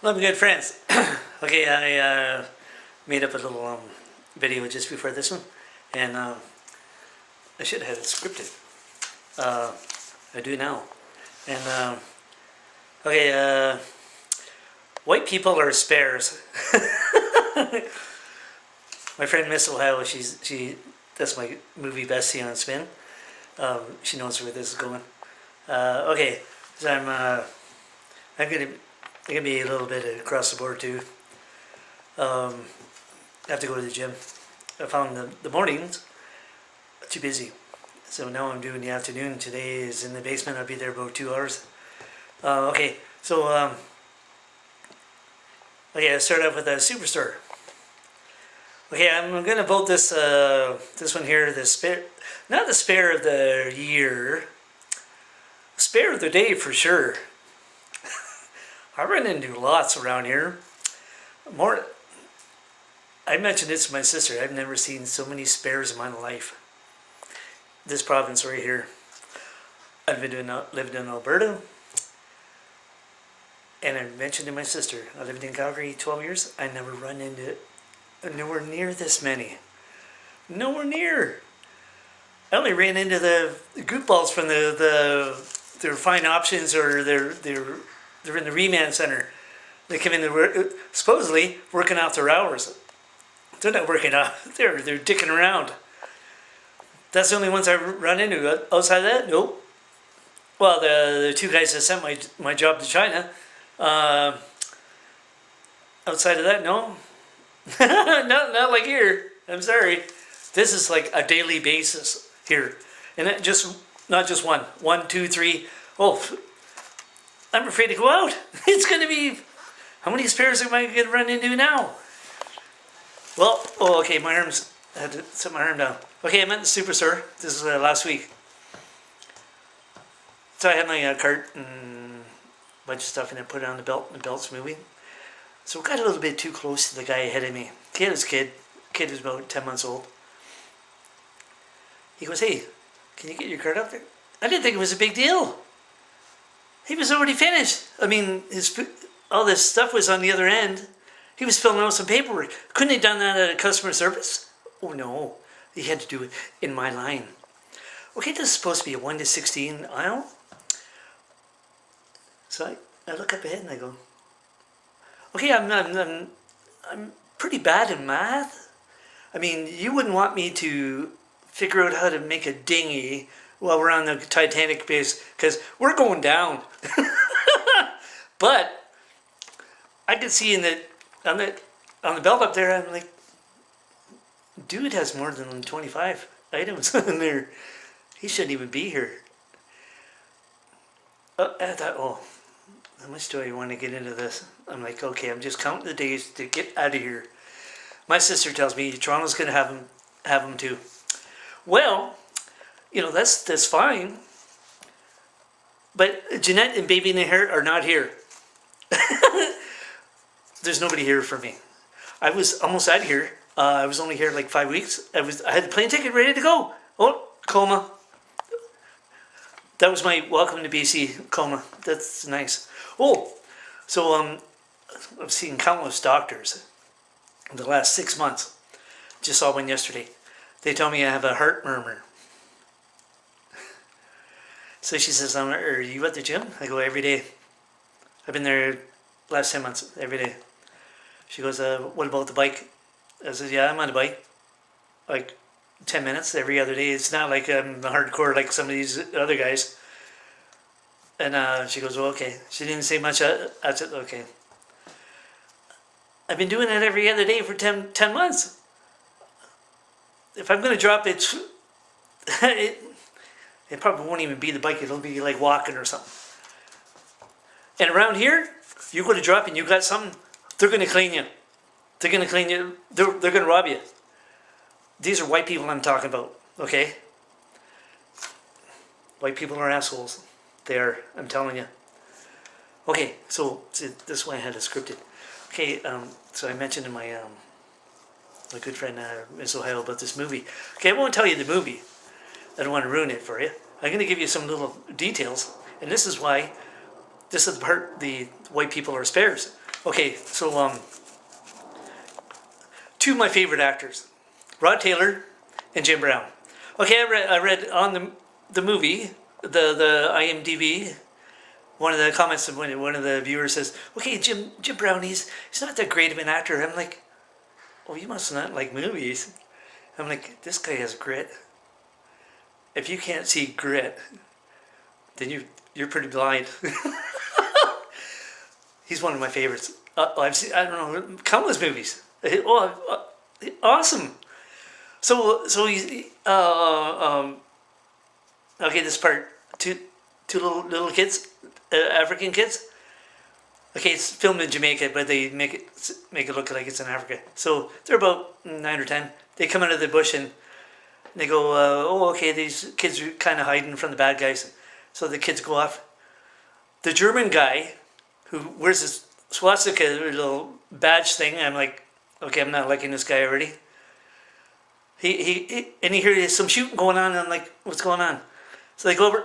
Hello, my good friends. Okay, I made up a little video just before this one, and I should have had it scripted. Uh, I do now. And okay, white people are spares. My friend Miss Ohio, she that's my movie Bestie on Spin. She knows where this is going. Okay, so I'm gonna be a little bit across the board too. I have to go to the gym. I found the mornings too busy, so now I'm doing the afternoon. Today is in the basement. I'll be there about 2 hours. Okay, so okay, I start off with a Superstore. Okay, I'm gonna vote this one here the spare, not the spare of the year, spare of the day for sure. I run into lots around here. More, I mentioned this to my sister. I've never seen so many spares in my life. This province right here. I've lived in Alberta, and I mentioned to my sister, I lived in Calgary 12 years. I never run into nowhere near this many. Nowhere near. I only ran into the goop balls from their fine options, or they're in the remand center. They come in there supposedly working off their hours. They're not working off. They're dicking around. That's the only ones I run into. Outside of that, nope. Well, the two guys that sent my job to China. Outside of that, no. not like here. I'm sorry. This is like a daily basis here, and it just not just one, two, three. Oh, I'm afraid to go out. It's going to be, how many spares am I going to run into now? Well, oh, okay, I had to set my arm down. Okay, I'm at the Superstore. This is last week. So I had my cart and a bunch of stuff, and I put it on the belt, and the belt's moving. So I got a little bit too close to the guy ahead of me. Kid was about 10 months old. He goes, hey, can you get your cart up there? I didn't think it was a big deal. He was already finished. I mean, all this stuff was on the other end. He was filling out some paperwork. Couldn't he have done that at a customer service? Oh no, he had to do it in my line. Okay, this is supposed to be a 1 to 16 aisle. So I look up ahead and I go, okay, I'm pretty bad in math. I mean, you wouldn't want me to figure out how to make a dinghy while we're on the Titanic base, because we're going down. But I could see on the belt up there, I'm like, dude has more than 25 items in there. He shouldn't even be here. I thought, oh, how much do I want to get into this? I'm like, okay, I'm just counting the days to get out of here. My sister tells me Toronto's going to have them too. Well, you know, that's fine. But Jeanette and Baby in the Hair are not here. There's nobody here for me. I was almost out of here. I was only here like 5 weeks. I had the plane ticket ready to go. Oh, coma. That was my welcome to BC coma. That's nice. Oh, so I've seen countless doctors in the last 6 months. Just saw one yesterday. They told me I have a heart murmur. So she says, are you at the gym? I go, every day. I've been there last 10 months, every day. She goes, what about the bike? I said, yeah, I'm on the bike. Like 10 minutes every other day. It's not like I'm hardcore like some of these other guys. And she goes, well, okay. She didn't say much. I said, okay. I've been doing that every other day for 10 months. If I'm going to drop it, it probably won't even be the bike. It'll be like walking or something. And around here, you go to drop and you got something, they're going to clean you. They're going to clean you. They're going to rob you. These are white people I'm talking about, okay? White people are assholes. They are, I'm telling you. Okay, so this is why I had it scripted. Okay, so I mentioned to my good friend Miss Ohio about this movie. Okay, I won't tell you the movie. I don't want to ruin it for you. I'm going to give you some little details, and this is why, this is the part the white people are spares. Okay, so two of my favorite actors, Rod Taylor and Jim Brown. Okay, I read on the movie, the IMDb, one of the comments of when one of the viewers says, "Okay, Jim Brown, he's not that great of an actor." I'm like, "Oh, you must not like movies." I'm like, "This guy has grit. If you can't see grit, then you're pretty blind." He's one of my favorites. I've seen, I don't know, countless movies. Awesome. So he's okay. This part, two little kids, African kids. Okay, it's filmed in Jamaica, but they make it look like it's in Africa. So they're about 9 or 10. They come out of the bush and they go, "Oh, okay, these kids are kind of hiding from the bad guys." So the kids go off. The German guy, who wears this swastika little badge thing, I'm like, okay, I'm not liking this guy already. And he hears some shooting going on, and I'm like, what's going on? So they go over.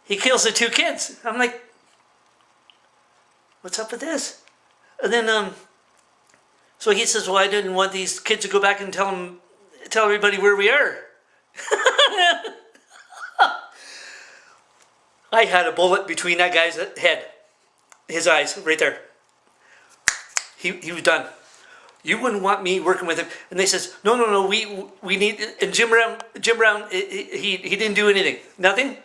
He kills the two kids. I'm like, what's up with this? And then so he says, well, I didn't want these kids to go back and tell everybody where we are. I had a bullet between that guy's head, his eyes, right there. He was done. You wouldn't want me working with him. And they says, no, we need. And Jim Brown, he didn't do anything, nothing.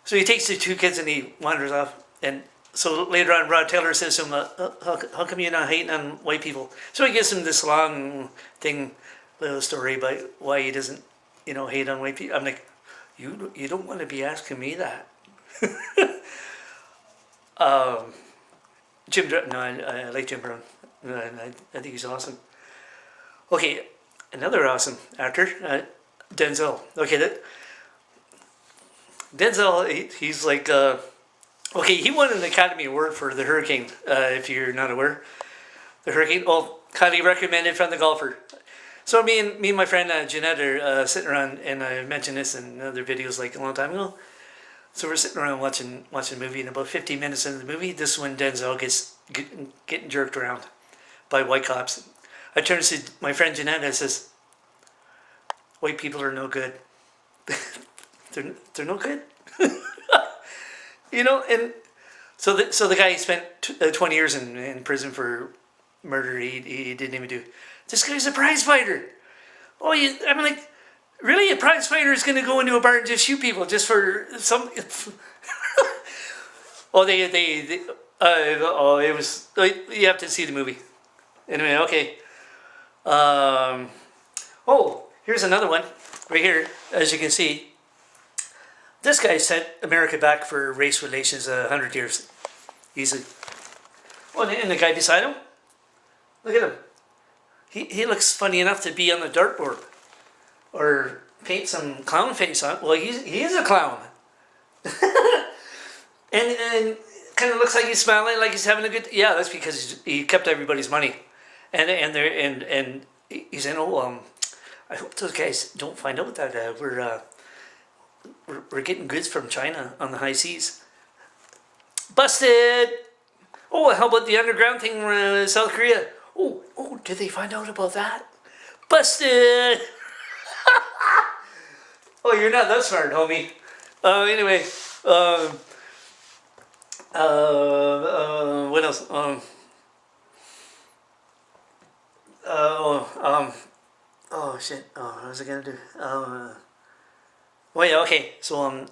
So he takes the two kids and he wanders off. And so later on, Rod Taylor says to him, how come you're not hating on white people? So he gives him this long little story about why he doesn't, hate on white people. I'm like, you don't want to be asking me that. I like Jim Brown. I think he's awesome. Okay, another awesome actor, Denzel. Okay, Denzel, he's like, okay, he won an Academy Award for The Hurricane, if you're not aware. The Hurricane, highly recommended from the golfer. So me and my friend Jeanette are sitting around, and I mentioned this in other videos like a long time ago. So we're sitting around watching a movie, and about 15 minutes into the movie, this is when Denzel gets getting jerked around by white cops. I turn to my friend Jeanette and I says, white people are no good. they're no good. And so the guy spent 20 years in prison for murder he didn't even do. This guy's a prize fighter. I'm like, really? A prize fighter is going to go into a bar and just shoot people just for some... it was... You have to see the movie. Anyway, okay. Here's another one. Right here, as you can see. This guy sent America back for race relations 100 years. And the guy beside him, look at him. He looks funny enough to be on the dartboard. Or paint some clown face on. Well, he is a clown. and kind of looks like he's smiling, like he's having a good... Yeah, that's because he kept everybody's money. And he's saying, I hope those guys don't find out that we're getting goods from China on the high seas. Busted! How about the underground thing in South Korea? Did they find out about that? Busted! You're not that smart, homie. Anyway, what else? Shit. What was I gonna do? Okay. So,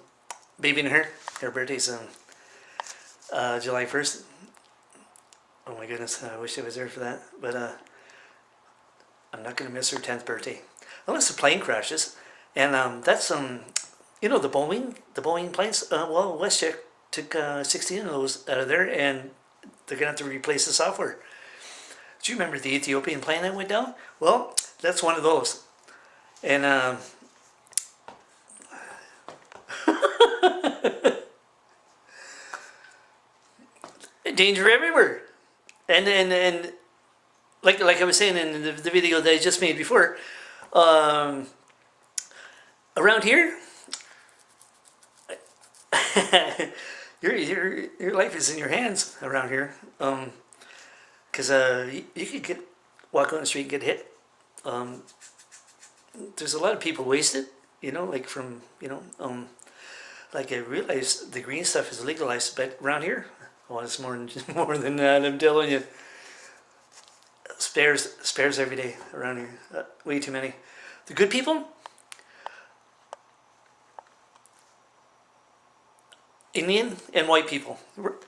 baby and her birthday's July 1st. Oh my goodness, I wish I was there for that. But I'm not gonna miss her 10th birthday unless the plane crashes. And that's the Boeing planes. WestJet took 16 of those out of there, and they're gonna have to replace the software. Do you remember the Ethiopian plane that went down? Well, that's one of those. And danger everywhere. And like I was saying in the video that I just made before, around here, your life is in your hands around here. because you could walk on the street and get hit. Um, there's a lot of people wasted, like from, like I realize the green stuff is legalized, but around here, oh, it's more than more than that. I'm telling you, spares every day around here. Way too many. The good people, Indian and white people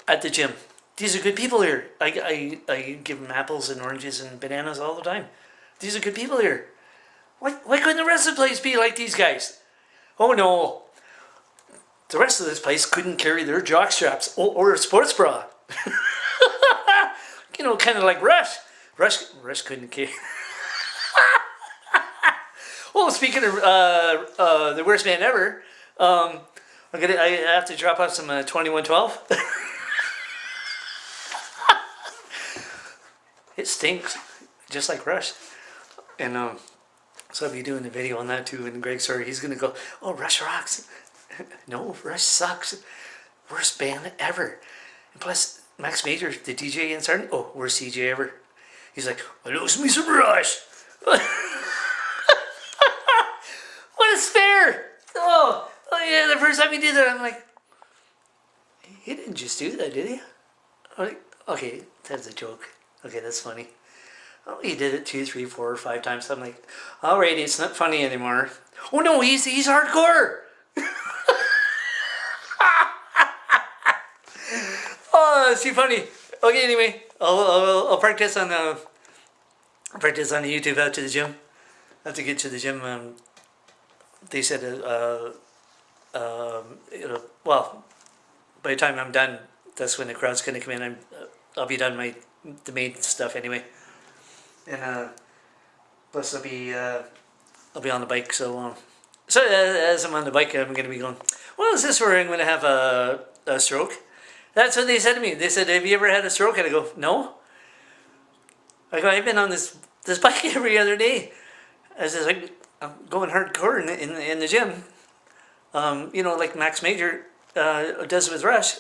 at the gym. These are good people here. I give them apples and oranges and bananas all the time. These are good people here. Why couldn't the rest of the place be like these guys? Oh no. The rest of this place couldn't carry their jock straps or a sports bra. Kind of like Rush. Rush couldn't carry. Well, speaking of the worst man ever, I have to drop off some 2112. It stinks, just like Rush. And so I'll be doing a video on that too. And Greg, sorry, he's gonna go, oh, Rush rocks. No, Rush sucks. Worst band ever. And plus, Max Major, the DJ in Sarnia, oh, worst DJ ever. He's like, I lose me some Rush. What is fair? Oh yeah, the first time he did that, I'm like, he didn't just do that, did he? I'm like, okay, that's a joke. Okay, that's funny. Oh, he did it 2, 3, 4, or 5 times. I'm like, alright, it's not funny anymore. Oh no, he's hardcore. Oh, it's too funny. Okay, anyway, I'll practice on the YouTube out to the gym. I have to get to the gym. They said, well, by the time I'm done, that's when the crowd's gonna come in. I'll be done the main stuff anyway, and plus I'll be on the bike. So as I'm on the bike, I'm gonna be going, well, is this where I'm gonna have a stroke? That's what they said to me. They said, have you ever had a stroke? And I go, no. I go, I've been on this bike every other day. I said, like, I'm going hardcore in the gym. Like Max Major does with Rush.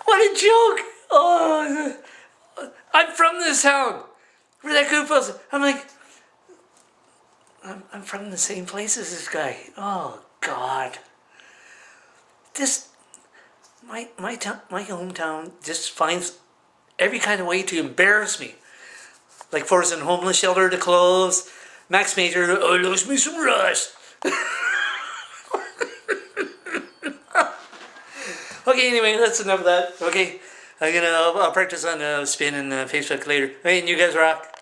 What a joke! Oh, I'm from this town. Where that goof was. I'm like, I'm from the same place as this guy. Oh God. My hometown just finds every kind of way to embarrass me. Like forcing homeless shelter to close. Max Major, oh, lose me some Rush. Okay, anyway, that's enough of that. Okay, I'll practice on spin and Facebook later. Hey, and you guys rock.